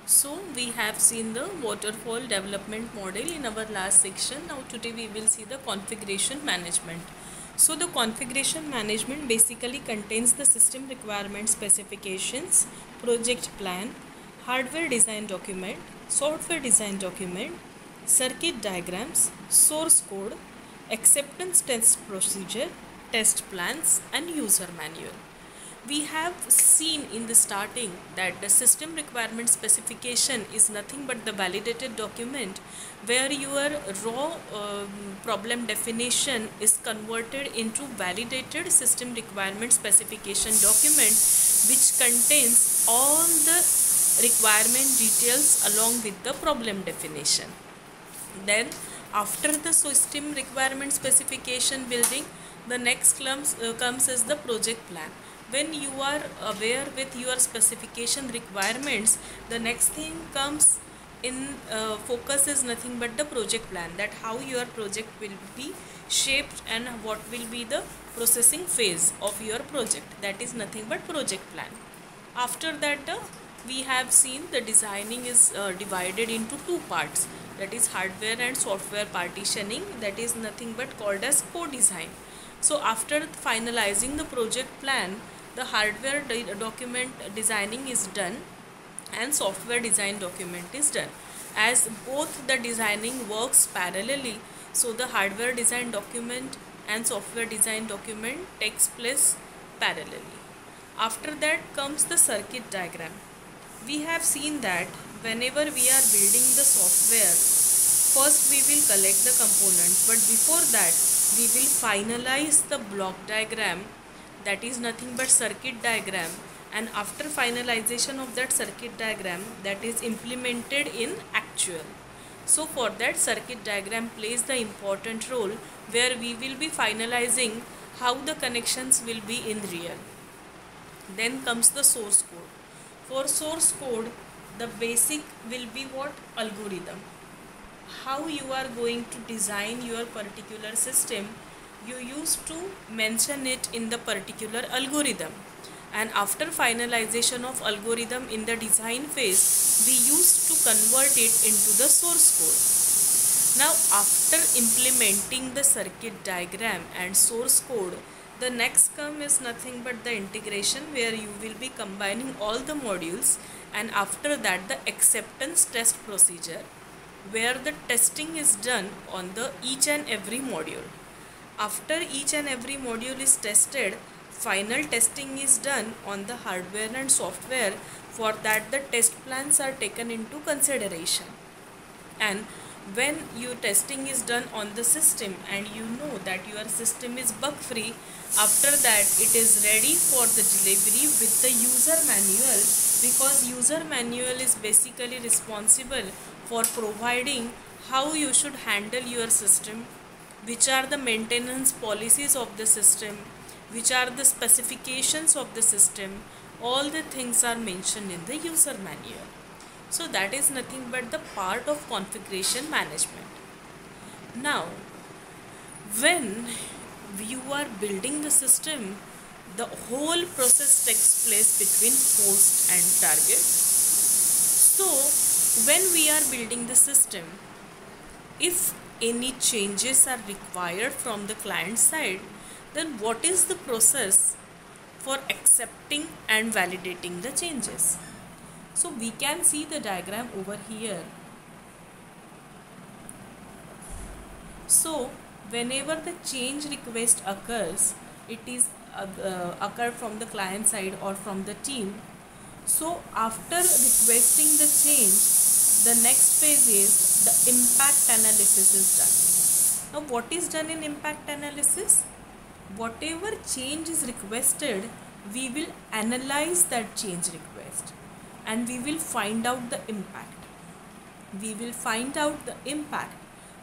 So we have seen the waterfall development model in our last section. Now today we will see the configuration management. So the configuration management basically contains the system requirement specifications, project plan, hardware design document, software design document, circuit diagrams, source code, acceptance test procedure, test plans and user manual. We have seen in the starting that the system requirement specification is nothing but the validated document where your raw problem definition is converted into validated system requirement specification document, which contains all the requirement details along with the problem definition. Then after the system requirement specification building, the next comes as the project plan. When you are aware with your specification requirements, the next thing comes in focus is nothing but the project plan, that how your project will be shaped and what will be the processing phase of your project. That is nothing but project plan. After that, we have seen the designing is divided into two parts, that is hardware and software partitioning, that is nothing but called as co-design. So after finalizing the project plan, the hardware document designing is done and software design document is done. As both the designing works parallelly, so the hardware design document and software design document takes place parallelly. After that comes the circuit diagram. We have seen that whenever we are building the software, first we will collect the components, but before that we will finalize the block diagram, that is nothing but circuit diagram, and after finalization of that circuit diagram, that is implemented in actual. So for that, circuit diagram plays the important role where we will be finalizing how the connections will be in real. Then comes the source code. For source code, the basic will be what? Algorithm. How you are going to design your particular system, you used to mention it in the particular algorithm, and after finalization of algorithm in the design phase, we used to convert it into the source code. Now after implementing the circuit diagram and source code, the next come is nothing but the integration, where you will be combining all the modules, and after that the acceptance test procedure, where the testing is done on the each and every module. After each and every module is tested, final testing is done on the hardware and software. For that, the test plans are taken into consideration. And when your testing is done on the system and you know that your system is bug free, after that it is ready for the delivery with the user manual, because user manual is basically responsible for providing how you should handle your system, which are the maintenance policies of the system, which are the specifications of the system. All the things are mentioned in the user manual. So that is nothing but the part of configuration management. Now, when you are building the system, the whole process takes place between host and target. So when we are building the system, if any changes are required from the client side, then what is the process for accepting and validating the changes? So we can see the diagram over here. So whenever the change request occurs, it is occur from the client side or from the team. So after requesting the change, the next phase is the impact analysis is done. Now what is done in impact analysis? Whatever change is requested, we will analyze that change request and we will find out the impact. We will find out the impact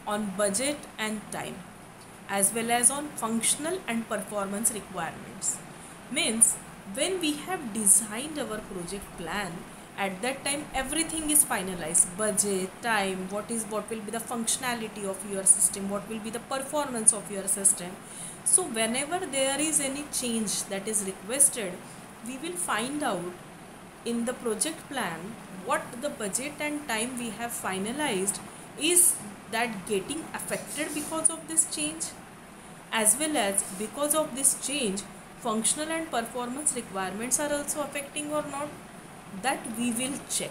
on budget and time, as well as on functional and performance requirements. Means when we have designed our project plan, at that time everything is finalized: budget, time, what will be the functionality of your system, what will be the performance of your system. So whenever there is any change that is requested, we will find out in the project plan, what the budget and time we have finalized, is that getting affected because of this change, as well as because of this change functional and performance requirements are also affecting or not, that we will check.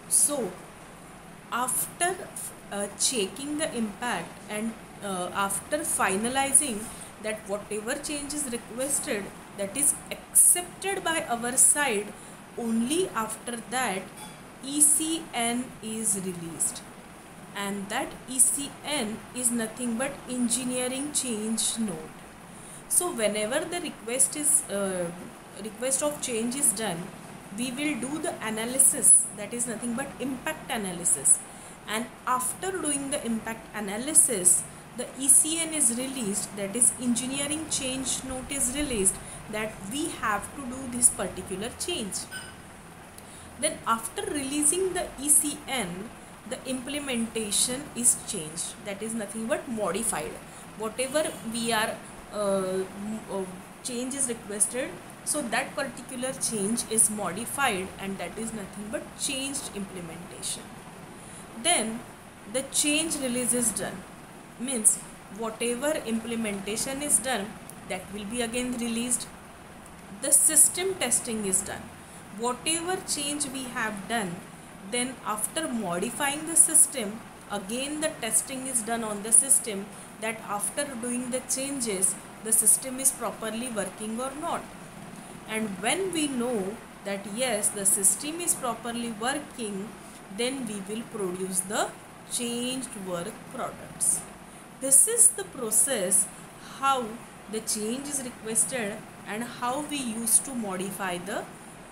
So after checking the impact and after finalizing that whatever change is requested, that is accepted by our side, only after that ECN is released, and that ECN is nothing but engineering change note. So whenever the request of change is done, we will do the analysis, that is nothing but impact analysis, and after doing the impact analysis, the ECN is released, that is engineering change note is released, that we have to do this particular change. Then after releasing the ECN, the implementation is changed, that is nothing but modified. Whatever we are change is requested, so that particular change is modified, and that is nothing but changed implementation. Then the change release is done, means whatever implementation is done, that will be again released. The system testing is done, whatever change we have done, then after modifying the system, again the testing is done on the system, that after doing the changes, the system is properly working or not. And when we know that yes, the system is properly working, then we will produce the changed work products. This is the process how the change is requested and how we used to modify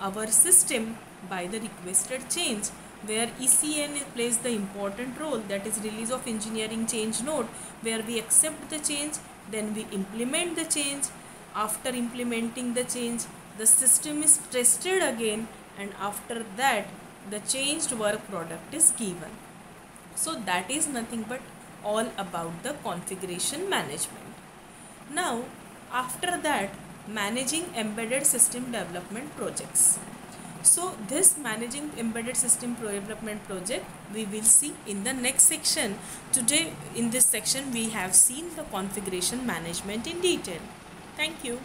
our system by the requested change, where ECN plays the important role, that is release of engineering change note, where we accept the change, then we implement the change. After implementing the change, the system is tested again, and after that the changed work product is given. So that is nothing but all about the configuration management. Now after that, managing embedded system development projects. So this managing embedded system development project we will see in the next section. Today in this section we have seen the configuration management in detail. Thank you.